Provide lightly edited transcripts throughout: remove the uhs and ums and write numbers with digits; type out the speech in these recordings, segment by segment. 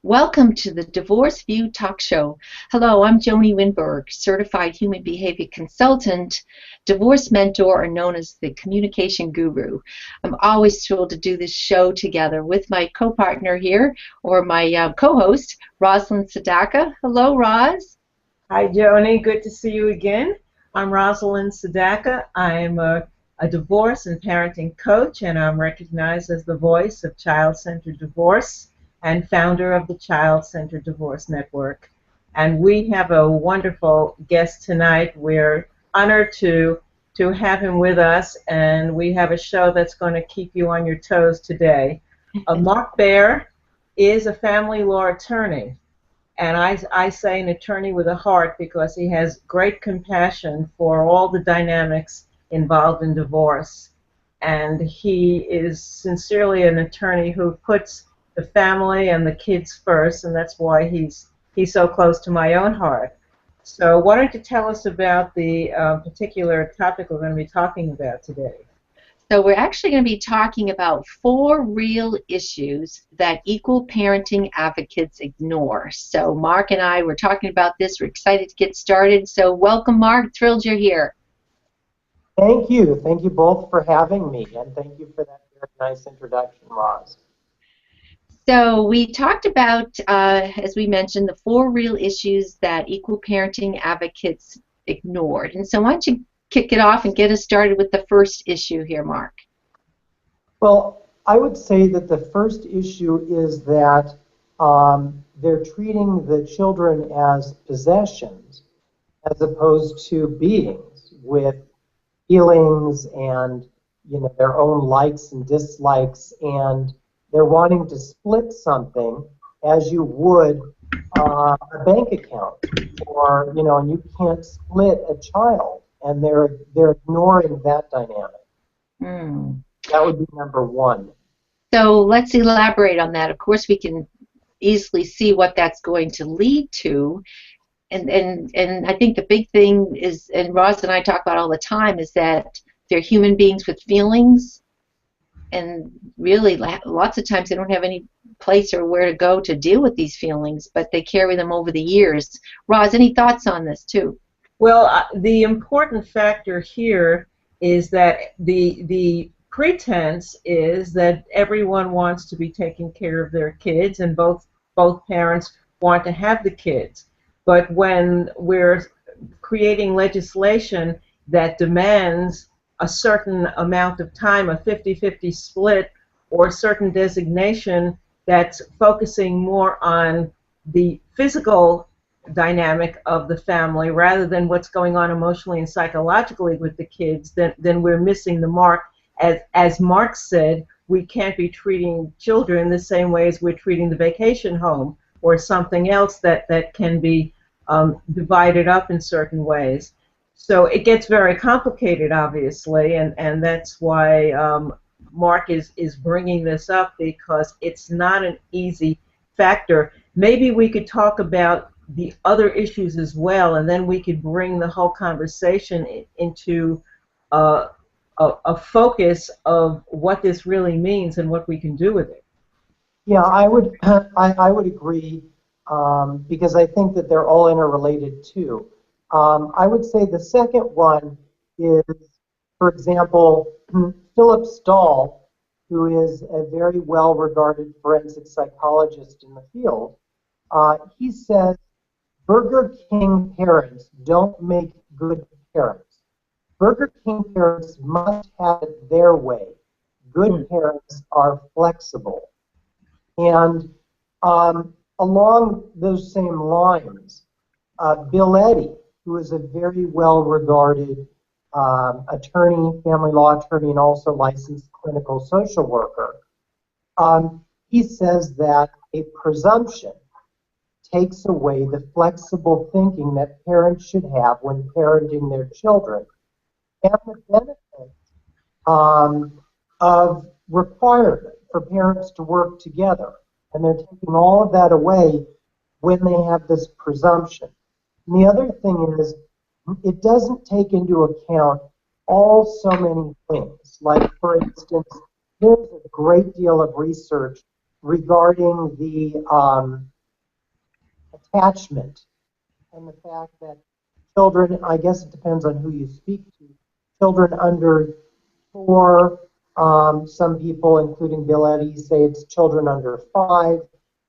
Welcome to the Divorce View Talk Show. Hello, I'm Joanie Winberg, certified human behavior consultant, divorce mentor, or known as the communication guru. I'm always thrilled to do this show together with my co-partner here, or my co-host, Rosalind Sedacca. Hello, Roz. Hi, Joanie. Good to see you again. I'm Rosalind Sedacca. I'm a divorce and parenting coach, and I'm recognized as the voice of child-centered divorce and founder of the Child-Centered Divorce Network. And we have a wonderful guest tonight. We're honored to have him with us, and we have a show that's going to keep you on your toes today. Mark Baer is a family law attorney. And I say an attorney with a heart because he has great compassion for all the dynamics involved in divorce. And he is sincerely an attorney who puts the family and the kids first, and that's why he's so close to my own heart. So why don't you tell us about the particular topic we're going to be talking about today? So we're actually going to be talking about 4 real issues that equal parenting advocates ignore. So Mark and I were talking about this. We're excited to get started. So welcome, Mark. Thrilled you're here. Thank you. Thank you both for having me, and thank you for that very nice introduction, Roz. So we talked about, as we mentioned, the 4 real issues that equal parenting advocates ignored. And so why don't you kick it off and get us started with the first issue here, Mark? Well, I would say that the first issue is that they're treating the children as possessions as opposed to beings with feelings and their own likes and dislikes, and they're wanting to split something as you would a bank account, or and you can't split a child. And they're ignoring that dynamic. That would be number 1. So let's elaborate on that. Of course, we can easily see what that's going to lead to. And I think the big thing is, and Roz and I talk about all the time, is that they're human beings with feelings. And really, lots of times they don't have any place or where to go to deal with these feelings, but they carry them over the years. Roz, any thoughts on this too? Well, the important factor here is that the pretense is that everyone wants to be taking care of their kids, and both parents want to have the kids. But when we're creating legislation that demands a certain amount of time, a 50-50 split, or a certain designation that's focusing more on the physical dynamic of the family rather than what's going on emotionally and psychologically with the kids, then we're missing the mark. As Mark said, we can't be treating children the same way as we're treating the vacation home or something else that can be divided up in certain ways. So it gets very complicated, obviously, and that's why Mark is bringing this up, because it's not an easy factor. Maybe we could talk about the other issues as well, and then we could bring the whole conversation into a focus of what this really means and what we can do with it. Yeah, I would agree, because I think that they're all interrelated too. I would say the second one is, for example, Philip Stahl, who is a very well-regarded forensic psychologist in the field. He says, Burger King parents don't make good parents. Burger King parents must have it their way. Good parents are flexible. And along those same lines, Bill Eddy, who is a very well-regarded attorney, family law attorney, and also licensed clinical social worker, he says that a presumption takes away the flexible thinking that parents should have when parenting their children, and the benefits of requirement for parents to work together. And they're taking all of that away when they have this presumption. And the other thing is, it doesn't take into account so many things. Like, for instance, there's a great deal of research regarding the attachment and the fact that children, I guess it depends on who you speak to, children under 4, some people, including Bill Eddy, say it's children under 5,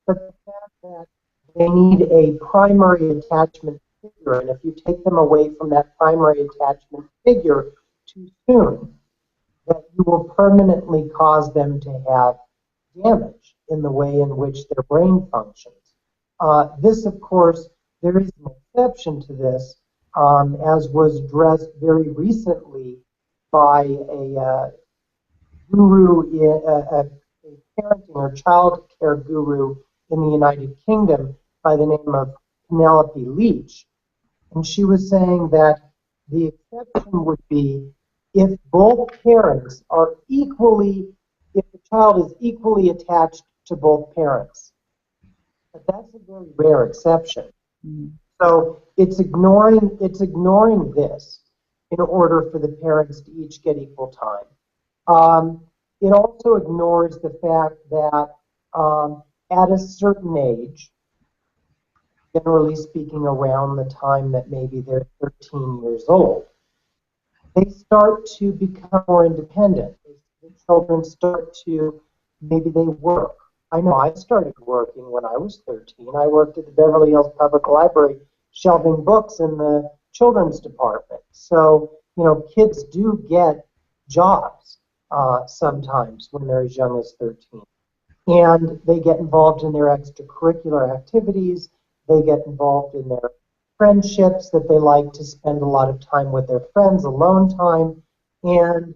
but the fact that they need a primary attachment figure, and if you take them away from that primary attachment figure too soon, that you will permanently cause them to have damage in the way in which their brain functions. This, of course, there is an exception to this, as was addressed very recently by a guru, a parenting or child care guru in the United Kingdom by the name of Penelope Leach. And she was saying that the exception would be if both parents are equally, if the child is equally attached to both parents. But that's a very rare exception. Mm-hmm. So it's ignoring this in order for the parents to each get equal time. It also ignores the fact that at a certain age, generally speaking around the time that maybe they're 13 years old, they start to become more independent. The children start to, maybe they work. I know I started working when I was 13. I worked at the Beverly Hills Public Library shelving books in the children's department. So, you know, kids do get jobs sometimes when they're as young as 13. And they get involved in their extracurricular activities. They get involved in their friendships, that they like to spend a lot of time with their friends, alone time. And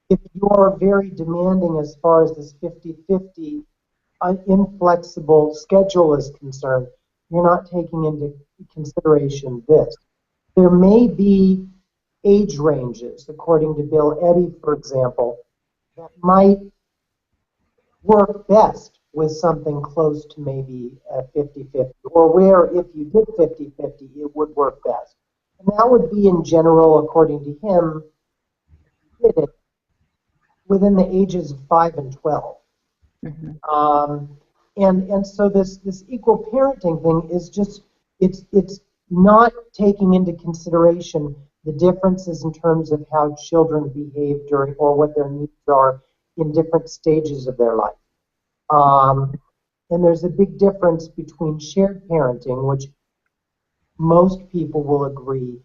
if you're very demanding as far as this 50-50 inflexible schedule is concerned, you're not taking into consideration this. There may be age ranges, according to Bill Eddy, for example, that might work best with something close to maybe a 50-50, or where if you did 50-50, it would work best. And that would be in general, according to him, did it within the ages of 5 and 12. Mm-hmm. And so this equal parenting thing is just, it's not taking into consideration the differences in terms of how children behave during, or what their needs are in different stages of their life. And there's a big difference between shared parenting, which most people will agree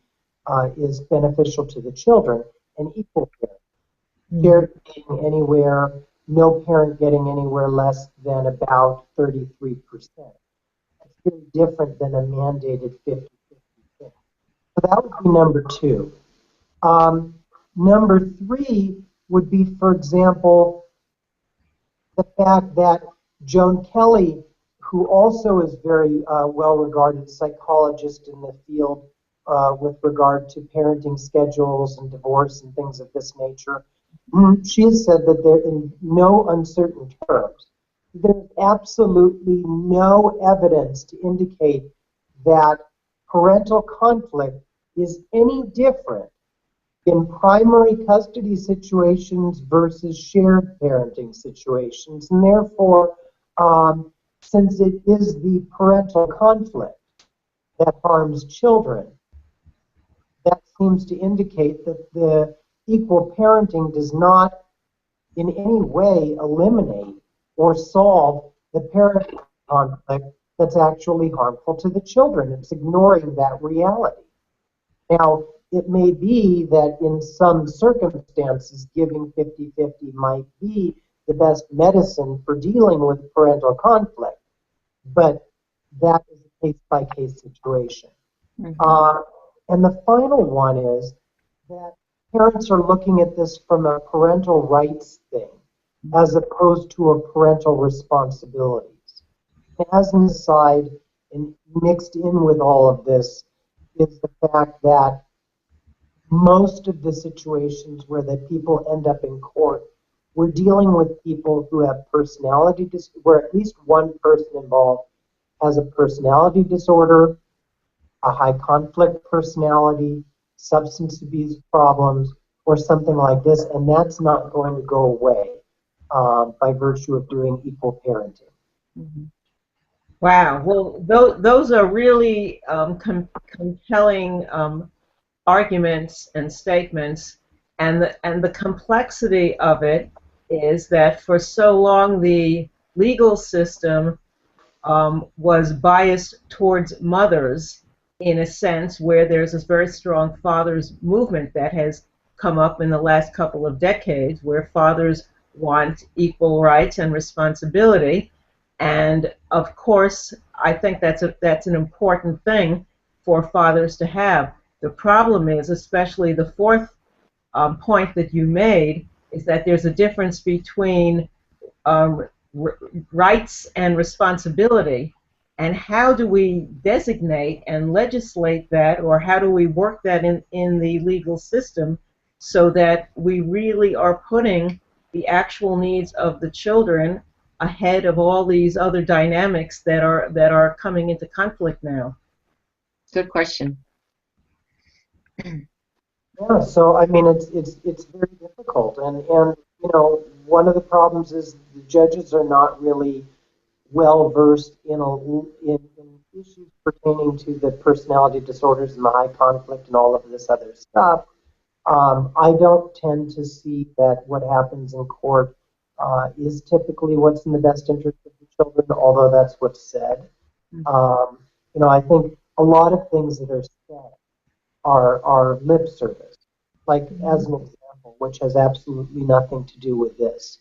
is beneficial to the children, and equal parenting. Shared being anywhere, no parent getting anywhere less than about 33%. That's very different than a mandated 50-50 thing. So that would be number 2. Number 3 would be, for example, the fact that Joan Kelly, who also is very well-regarded psychologist in the field with regard to parenting schedules and divorce and things of this nature, she has said that there, in no uncertain terms, there's absolutely no evidence to indicate that parental conflict is any different in primary custody situations versus shared parenting situations. And therefore, since it is the parental conflict that harms children, that seems to indicate that the equal parenting does not in any way eliminate or solve the parental conflict that's actually harmful to the children. It's ignoring that reality. Now, it may be that in some circumstances, giving 50-50 might be the best medicine for dealing with parental conflict, but that is a case-by-case situation. Mm-hmm. And the final one is that parents are looking at this from a parental rights thing as opposed to a parental responsibilities. And as an aside, and mixed in with all of this, is the fact that most of the situations where the people end up in court, we're dealing with people who have personality disorders, where at least one person involved has a personality disorder, a high conflict personality, substance abuse problems, or something like this, and that's not going to go away. by virtue of doing equal parenting. Mm-hmm. Wow. Well, those are really compelling arguments and statements, and the complexity of it is that for so long the legal system was biased towards mothers in a sense, where there's this very strong fathers movement that has come up in the last couple of decades, where fathers want equal rights and responsibility. And of course, I think that's an important thing for fathers to have. The problem is, especially the fourth point that you made, is that there's a difference between rights and responsibility, and how do we designate and legislate that, or how do we work that in the legal system so that we really are putting the actual needs of the children ahead of all these other dynamics that are coming into conflict now? Good question. Yeah, so I mean, it's very difficult, and you know, one of the problems is the judges are not really well versed in issues pertaining to the personality disorders and the high conflict and all of this other stuff. I don't tend to see that what happens in court is typically what's in the best interest of the children, although that's what's said. You know, I think a lot of things that are said are lip service. Like, as an example, which has absolutely nothing to do with this.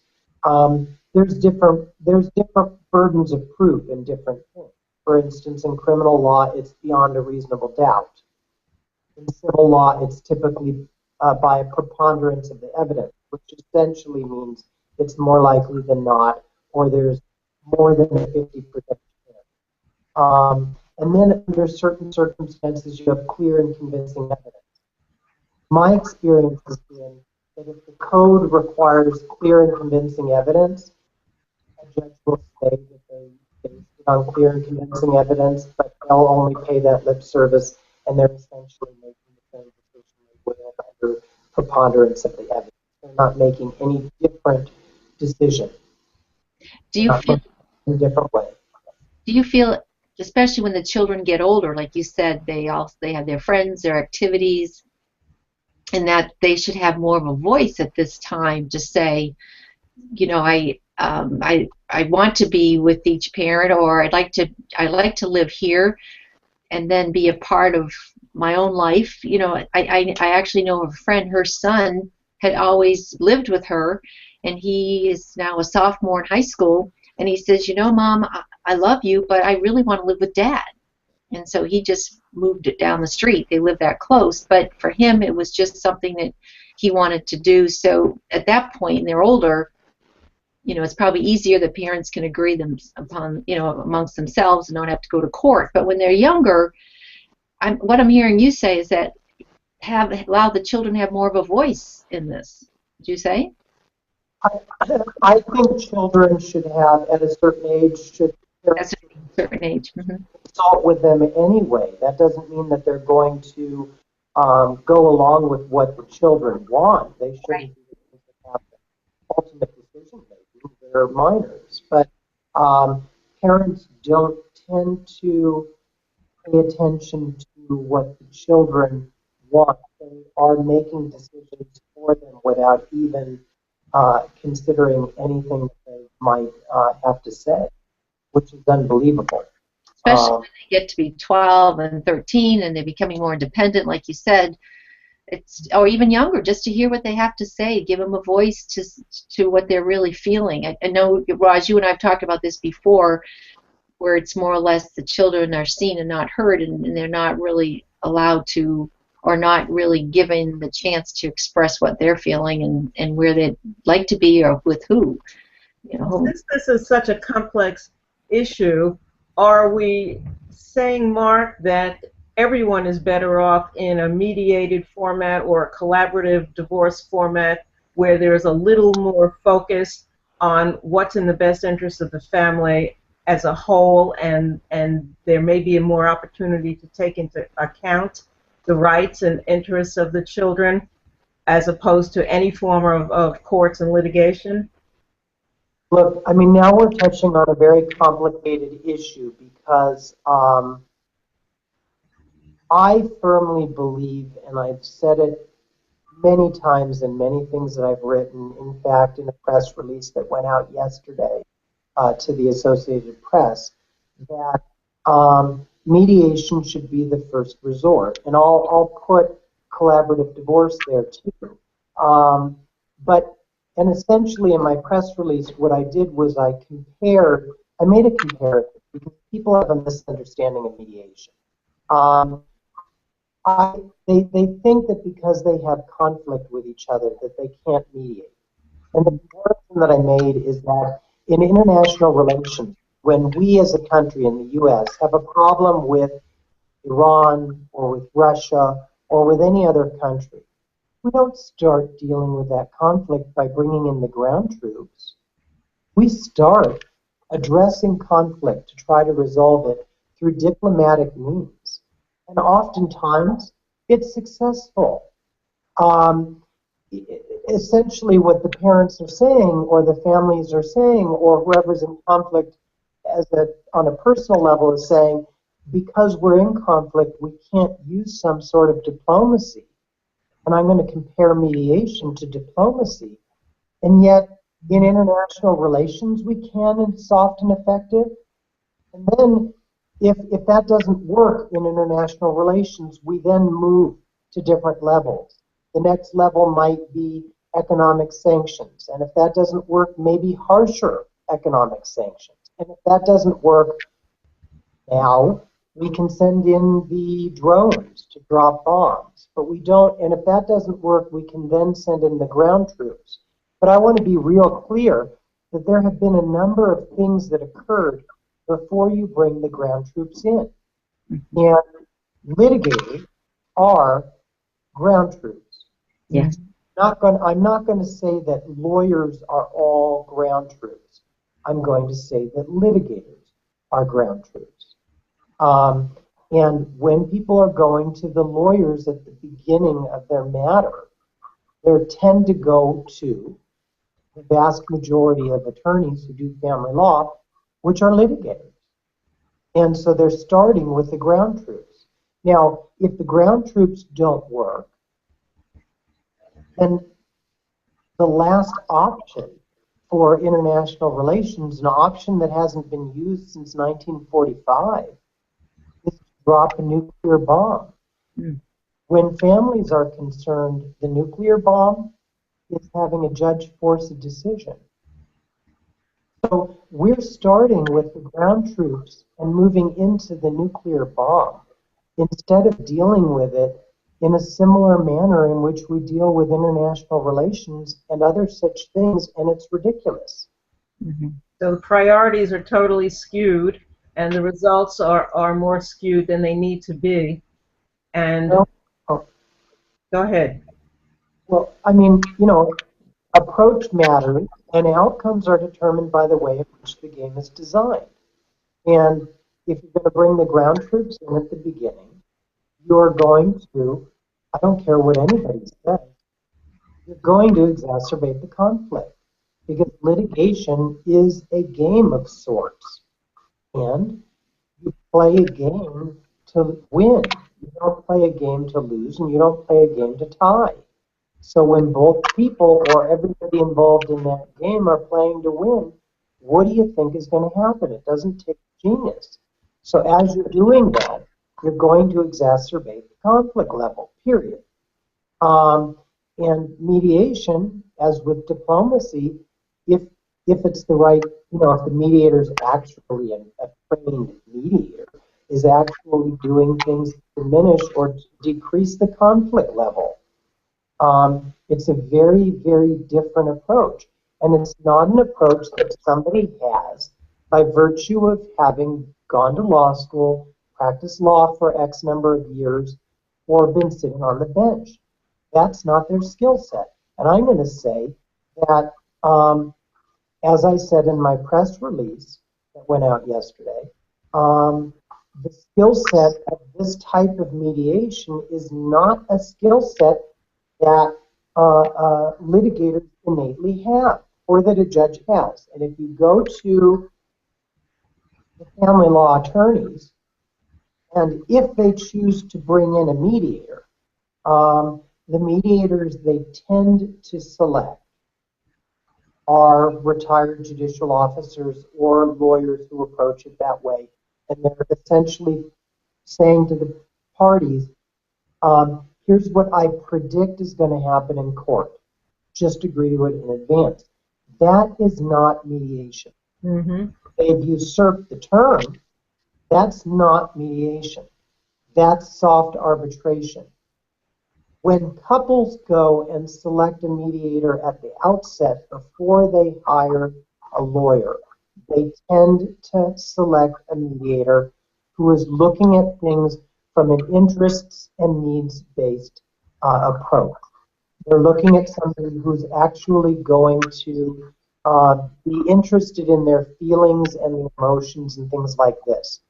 There's different burdens of proof in different things. For instance, in criminal law, it's beyond a reasonable doubt. In civil law, it's typically by a preponderance of the evidence, which essentially means it's more likely than not, or there's more than a 50% chance. And then under certain circumstances, you have clear and convincing evidence. My experience has been that if the code requires clear and convincing evidence, a judge will say that they based it on clear and convincing evidence, but they'll only pay that lip service, and they're essentially making the same decision they would have under preponderance of the evidence. They're not making any different decision. Do you feel in a different way? Do you feel, especially when the children get older, like you said, they have their friends, their activities, and that they should have more of a voice at this time to say, you know, I want to be with each parent, or I like to live here, and then be a part of my own life. You know, I actually know of a friend, her son had always lived with her, and he is now a sophomore in high school, and he says, you know, Mom, I love you, but I really want to live with Dad. And so he just moved it down the street. They live that close, but for him it was just something that he wanted to do. So at that point, and they're older, you know, it's probably easier that parents can agree them upon, you know, amongst themselves and don't have to go to court. But when they're younger, what I'm hearing you say is that allow the children to have more of a voice in this. Did you say? I think children should have, at a certain age, At a certain age. Mm-hmm. consult with them anyway. That doesn't mean that they're going to go along with what the children want. They shouldn't be able to have the ultimate decision making. They're minors. But parents don't tend to pay attention to what the children want. They are making decisions for them without even considering anything that they might have to say, which is unbelievable. Especially when they get to be 12 and 13 and they're becoming more independent, like you said, or even younger, just to hear what they have to say, give them a voice to what they're really feeling. I know, Raj, you and I have talked about this before, where it's more or less the children are seen and not heard, and they're not really allowed to, or not really given the chance to express what they're feeling and where they'd like to be, or with who. You know. Since this is such a complex issue, are we saying, Mark, that everyone is better off in a mediated format or a collaborative divorce format where there's a little more focus on what's in the best interest of the family as a whole, and there may be a more opportunity to take into account the rights and interests of the children, as opposed to any form of courts and litigation? Look, I mean, now we're touching on a very complicated issue because I firmly believe, and I've said it many times in many things that I've written, in fact, in a press release that went out yesterday to the Associated Press, that mediation should be the first resort. And I'll put collaborative divorce there too. And essentially in my press release, what I did was I made a comparison because people have a misunderstanding of mediation. They think that because they have conflict with each other that they can't mediate. And the comparison that I made is that in international relations, when we as a country in the U.S. have a problem with Iran or with Russia or with any other country, we don't start dealing with that conflict by bringing in the ground troops. We start addressing conflict to try to resolve it through diplomatic means. And oftentimes, it's successful. Essentially, what the parents are saying, or the families are saying, or whoever's in conflict on a personal level is saying, because we're in conflict, we can't use some sort of diplomacy. And I'm going to compare mediation to diplomacy. And yet, in international relations, we can, and soft and effective. And then, if that doesn't work in international relations, we then move to different levels. The next level might be economic sanctions. And if that doesn't work, maybe harsher economic sanctions. And if that doesn't work, now we can send in the drones to drop bombs. But we don't, and if that doesn't work, we can then send in the ground troops. But I want to be real clear that there have been a number of things that occurred before you bring the ground troops in. And litigators are ground troops. Yes. I'm not going to say that lawyers are all ground troops. I'm going to say that litigators are ground troops. And when people are going to the lawyers at the beginning of their matter, they tend to go to the vast majority of attorneys who do family law, which are litigators. And so they're starting with the ground troops. Now, if the ground troops don't work, then the last option for international relations, an option that hasn't been used since 1945, is to drop a nuclear bomb. When families are concerned, the nuclear bomb is having a judge force a decision. So we're starting with the ground troops and moving into the nuclear bomb instead of dealing with it in a similar manner in which we deal with international relations and other such things, and it's ridiculous. So the priorities are totally skewed, and the results are more skewed than they need to be. And go ahead. Well, I mean, approach matters, and outcomes are determined by the way in which the game is designed. And if you're going to bring the ground troops in at the beginning, you're going to, I don't care what anybody says, you're going to exacerbate the conflict. Because litigation is a game of sorts. And you play a game to win. You don't play a game to lose, and you don't play a game to tie. So when both people or everybody involved in that game are playing to win, what do you think is going to happen? It doesn't take genius. So as you're doing that, you're going to exacerbate the conflict level, period. And mediation, as with diplomacy, if it's the right, if the mediator is actually a trained mediator, is actually doing things to diminish or to decrease the conflict level. It's a very, very different approach. And it's not an approach that somebody has by virtue of having gone to law school, practiced law for X number of years, or been sitting on the bench. That's not their skill set. And I'm going to say that, as I said in my press release that went out yesterday, the skill set of this type of mediation is not a skill set that litigators innately have. or that a judge has. And if you go to the family law attorneys, and if they choose to bring in a mediator, the mediators they tend to select are retired judicial officers or lawyers who approach it that way. And they're essentially saying to the parties, here's what I predict is going to happen in court. Just agree to it in advance. That is not mediation. Mm-hmm. They've usurped the term. That's not mediation. That's soft arbitration. When couples go and select a mediator at the outset before they hire a lawyer, they tend to select a mediator who is looking at things from an interests and needs-based approach. They're looking at somebody who's actually going to be interested in their feelings and the emotions and things like this.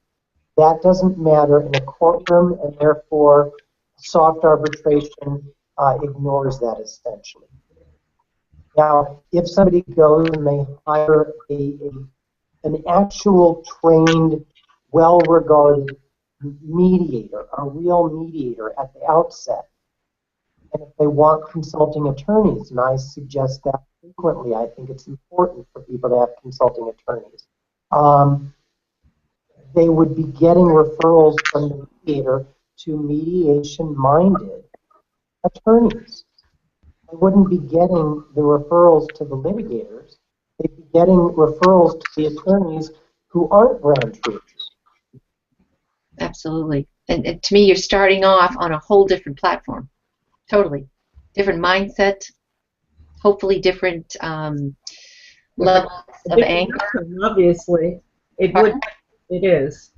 That doesn't matter in a courtroom, and therefore soft arbitration ignores that essentially. Now, if somebody goes and they hire an actual trained, well-regarded mediator, a real mediator at the outset, and if they want consulting attorneys, and I suggest that frequently, I think it's important for people to have consulting attorneys. They would be getting referrals from the mediator to mediation-minded attorneys. They wouldn't be getting the referrals to the litigators. They'd be getting referrals to the attorneys who aren't brand truths. Absolutely. And to me, you're starting off on a whole different platform. Totally. Different mindset, hopefully different levels of anger. Obviously, it is.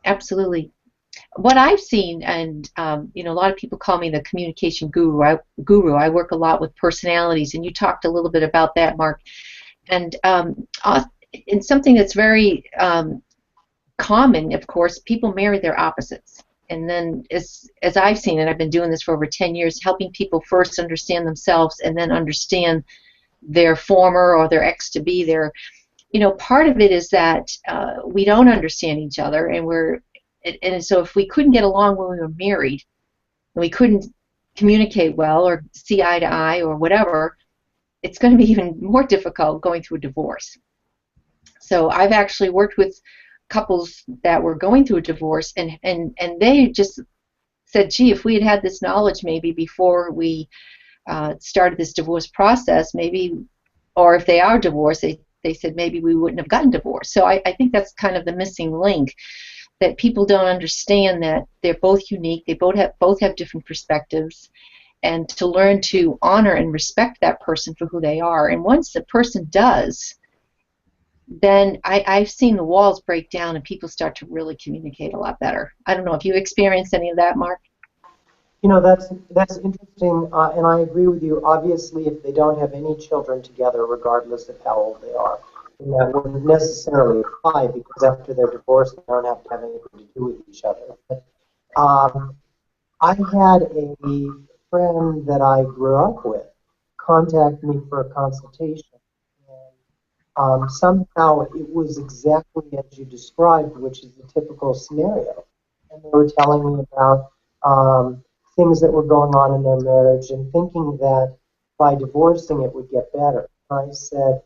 Absolutely. What I've seen, and you know, a lot of people call me the communication guru. I work a lot with personalities, and you talked a little bit about that, Mark. And in something that's very common, of course, people marry their opposites. And then, as I've seen it, I've been doing this for over 10 years, helping people first understand themselves and then understand their former or their ex-to-be. You know, part of it is that we don't understand each other, and so if we couldn't get along when we were married, and we couldn't communicate well or see eye to eye or whatever, it's going to be even more difficult going through a divorce. So I've actually worked with couples that were going through a divorce, and they just said, gee, if we had had this knowledge maybe before we started this divorce process, maybe, or if they are divorced, they said maybe we wouldn't have gotten divorced. So I think that's kind of the missing link, that people don't understand that they're both unique, they both have different perspectives, and to learn to honor and respect that person for who they are. And once the person does, then I've seen the walls break down and people start to really communicate a lot better. I don't know if you experienced any of that, Mark. You know, that's interesting, and I agree with you. Obviously, if they don't have any children together, regardless of how old they are, then that wouldn't necessarily apply, because after they're divorced, they don't have to have anything to do with each other. But, I had a friend that I grew up with contact me for a consultation. Somehow it was exactly as you described, which is the typical scenario. And they were telling me about things that were going on in their marriage and thinking that by divorcing it would get better. I said,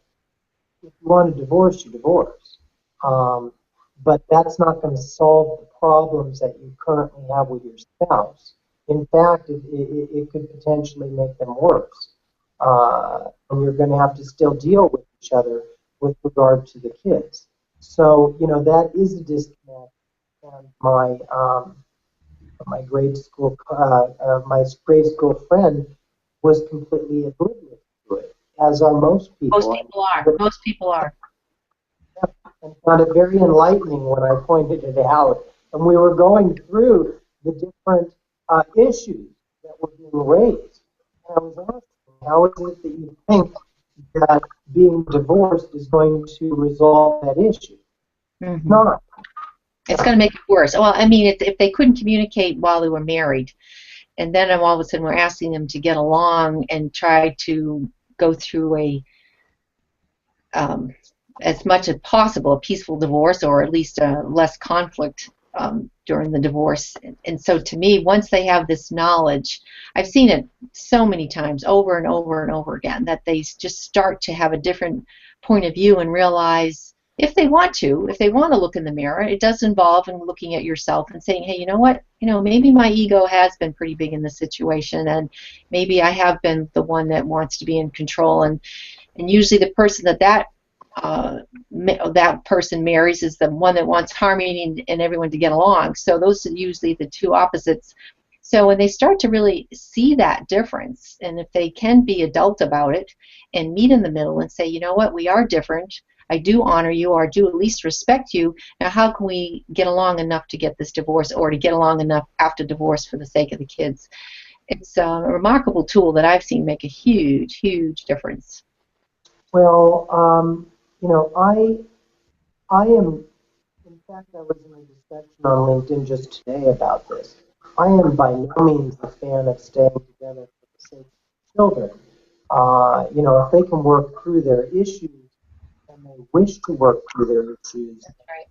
if you want a divorce, you divorce. But that's not going to solve the problems that you currently have with your spouse. In fact, it could potentially make them worse. And you're going to have to still deal with each other with regard to the kids. So, you know, that is a disconnect. And my grade school friend was completely oblivious to it, as are most people. Most people are. And found it very enlightening when I pointed it out. And we were going through the different issues that were being raised. And I was asking, how is it that you think that being divorced is going to resolve that issue? Mm-hmm. Not. It's going to make it worse. Well, I mean, if they couldn't communicate while they were married, and then all of a sudden we're asking them to get along and try to go through as much as possible, a peaceful divorce, or at least less conflict during the divorce. And so to me, once they have this knowledge, I've seen it so many times over and over and over again, that they just start to have a different point of view and realize, if they want to look in the mirror, it does involve in looking at yourself and saying, hey, you know what, maybe my ego has been pretty big in this situation, and maybe I have been the one that wants to be in control. And usually the person that person marries is the one that wants harmony and everyone to get along. So those are usually the two opposites. So when they start to really see that difference, and if they can be adult about it and meet in the middle and say, you know what, we are different, I do honor you, or I do at least respect you, now how can we get along enough to get this divorce, or to get along enough after divorce for the sake of the kids? It's a remarkable tool that I've seen make a huge, huge difference. Well, I am, in fact, I was in a discussion on LinkedIn just today about this. I am by no means a fan of staying together for the sake of children. If they can work through their issues and they wish to work through their issues, That's right.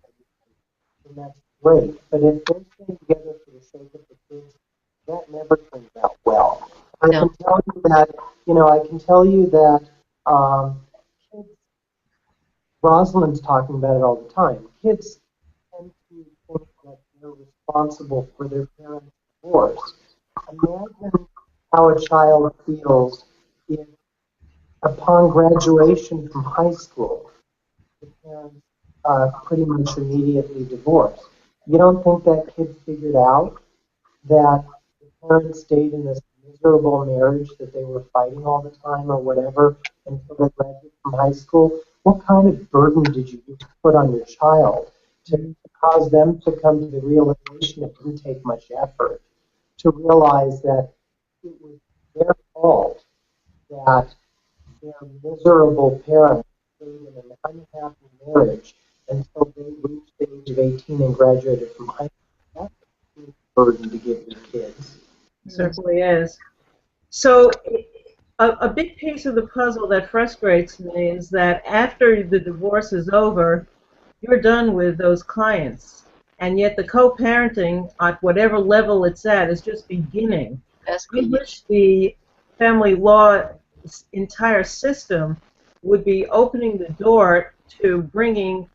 then that's great. But if they're staying together for the sake of the kids, that never turns out well. I No. can tell you that, kids, Rosalind's talking about it all the time. Kids tend to think that they're responsible for their parents' divorce. Imagine how a child feels if, upon graduation from high school, the parents pretty much immediately divorce. You don't think that kid figured out that the parents stayed in this miserable marriage that they were fighting all the time or whatever until they graduated from high school? What kind of burden did you put on your child to cause them to come to the realization it didn't take much effort to realize that it was their fault that their miserable parents stayed in an unhappy marriage until they reached the age of 18 and graduated from high school? That's a huge burden to give your kids. Certainly is. So a big piece of the puzzle that frustrates me is that after the divorce is over, you're done with those clients, and yet the co-parenting at whatever level it's at is just beginning. That's I good. wish the family law entire system would be opening the door to bringing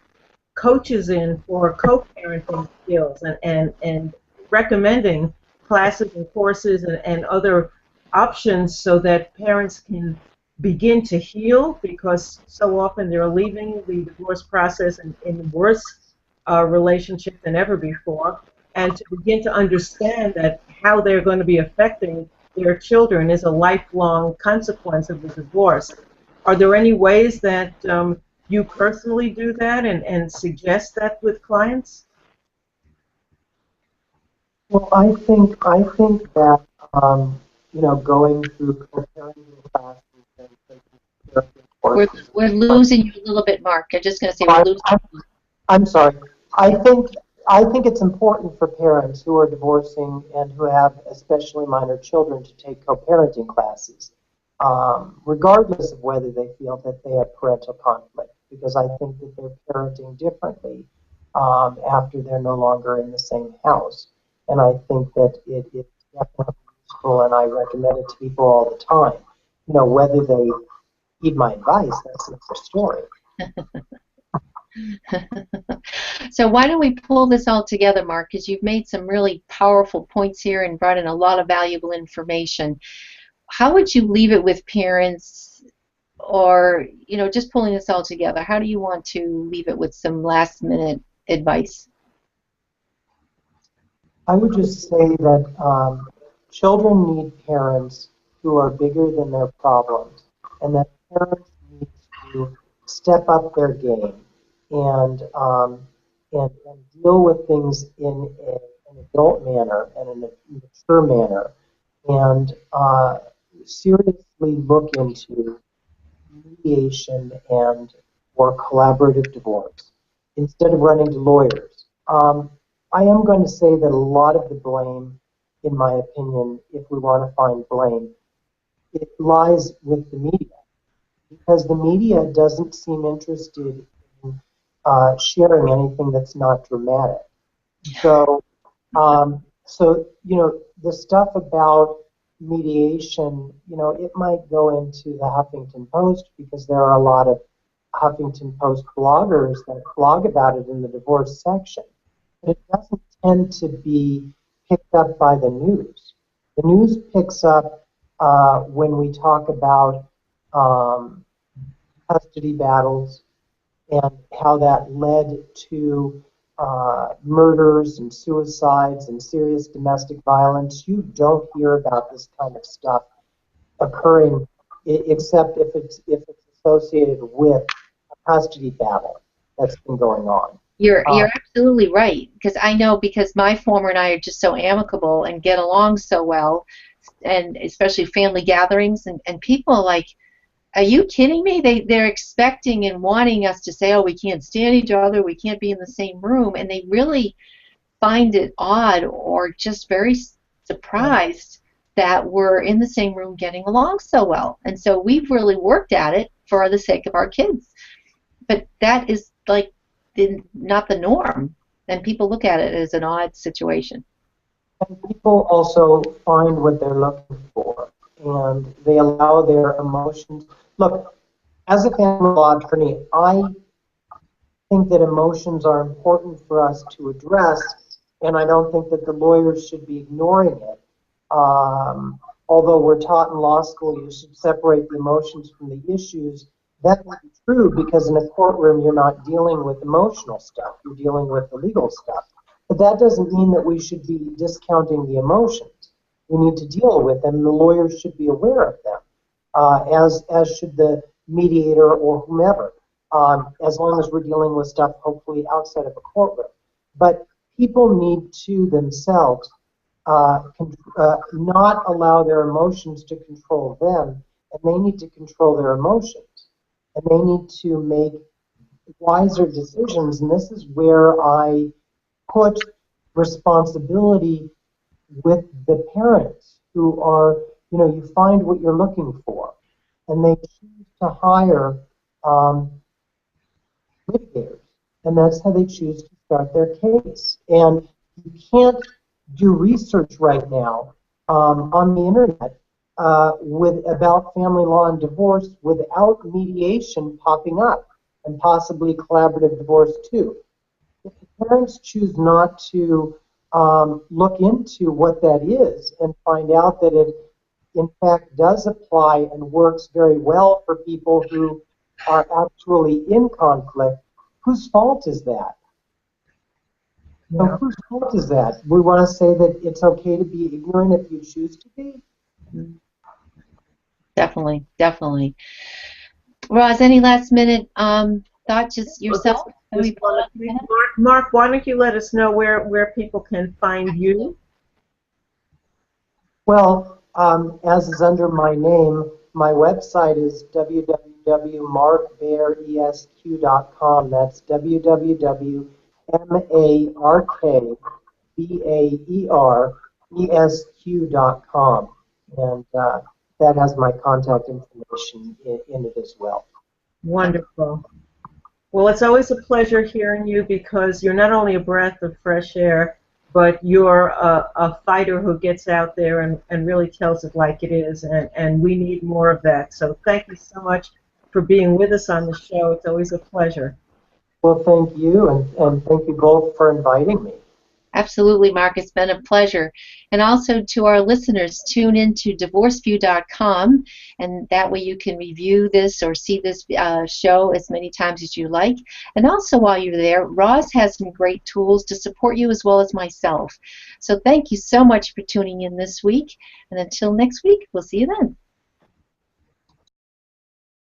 coaches in for co-parenting skills, and recommending classes and courses and other options so that parents can begin to heal, because so often they're leaving the divorce process in worse relationship than ever before, and to begin to understand that how they're going to be affecting their children is a lifelong consequence of the divorce. Are there any ways that you personally do that and suggest that with clients? Well, I think that going through co-parenting classes and taking parenting We're, courses. we're losing you a little bit, Mark. I'm just going to say we're I'm, losing I'm, you. I'm sorry. I think it's important for parents who are divorcing and who have especially minor children to take co-parenting classes, regardless of whether they feel that they have parental conflict, because I think that they're parenting differently after they're no longer in the same house. And I think that it is definitely useful, and I recommend it to people all the time. Whether they heed my advice, that's another story. So why don't we pull this all together, Mark, because you've made some really powerful points here and brought in a lot of valuable information. How would you leave it with parents, or just pulling this all together, how do you want to leave it with some last minute advice? I would just say that children need parents who are bigger than their problems, and that parents need to step up their game and and deal with things in an adult manner and in a mature manner, and seriously look into mediation and or collaborative divorce instead of running to lawyers. I am going to say that a lot of the blame, in my opinion, if we want to find blame, it lies with the media. because the media doesn't seem interested in sharing anything that's not dramatic. So, the stuff about mediation, it might go into the Huffington Post because there are a lot of Huffington Post bloggers that blog about it in the divorce section. But it doesn't tend to be picked up by the news. The news picks up when we talk about custody battles and how that led to murders and suicides and serious domestic violence. You don't hear about this kind of stuff occurring except if it's associated with a custody battle that's been going on. You're absolutely right, because I know, because my former and I are just so amicable and get along so well, and especially family gatherings, and people are like, are you kidding me? They're expecting and wanting us to say, oh, we can't stand each other, we can't be in the same room, and they really find it odd or just very surprised that we're in the same room getting along so well. And so we've really worked at it for the sake of our kids. But that is like not the norm, and people look at it as an odd situation. And people also find what they're looking for, and they allow their emotions. Look, as a family law attorney, I think that emotions are important for us to address, and I don't think that the lawyers should be ignoring it. Although we're taught in law school you should separate the emotions from the issues, that might be true because in a courtroom you're not dealing with emotional stuff, you're dealing with the legal stuff. But that doesn't mean that we should be discounting the emotions. We need to deal with them, and the lawyers should be aware of them, as should the mediator or whomever, as long as we're dealing with stuff hopefully outside of a courtroom. But people need to themselves not allow their emotions to control them, and they need to control their emotions. And they need to make wiser decisions, and this is where I put responsibility with the parents who are, you find what you're looking for, and they choose to hire litigators, and that's how they choose to start their case. And you can't do research right now on the internet about family law and divorce without mediation popping up, and possibly collaborative divorce too. If the parents choose not to look into what that is and find out that it in fact does apply and works very well for people who are actually in conflict, whose fault is that? So whose fault is that? We want to say that it's okay to be ignorant if you choose to be? Definitely, definitely. Roz, any last minute thought, just yourself? Mark, why don't you let us know where people can find you? Well, as is under my name, my website is www.markbaeresq.com. That's www.markbaeresq.com. And that has my contact information in it as well. Wonderful. Well, it's always a pleasure hearing you because you're not only a breath of fresh air, but you're a fighter who gets out there and really tells it like it is, and we need more of that. So thank you so much for being with us on the show. It's always a pleasure. Well, thank you, and thank you both for inviting me. Absolutely, Mark. It's been a pleasure. And also to our listeners, tune in to divorceview.com, and that way you can review this or see this show as many times as you like. And also while you're there, Roz has some great tools to support you as well as myself. So thank you so much for tuning in this week. And until next week, we'll see you then.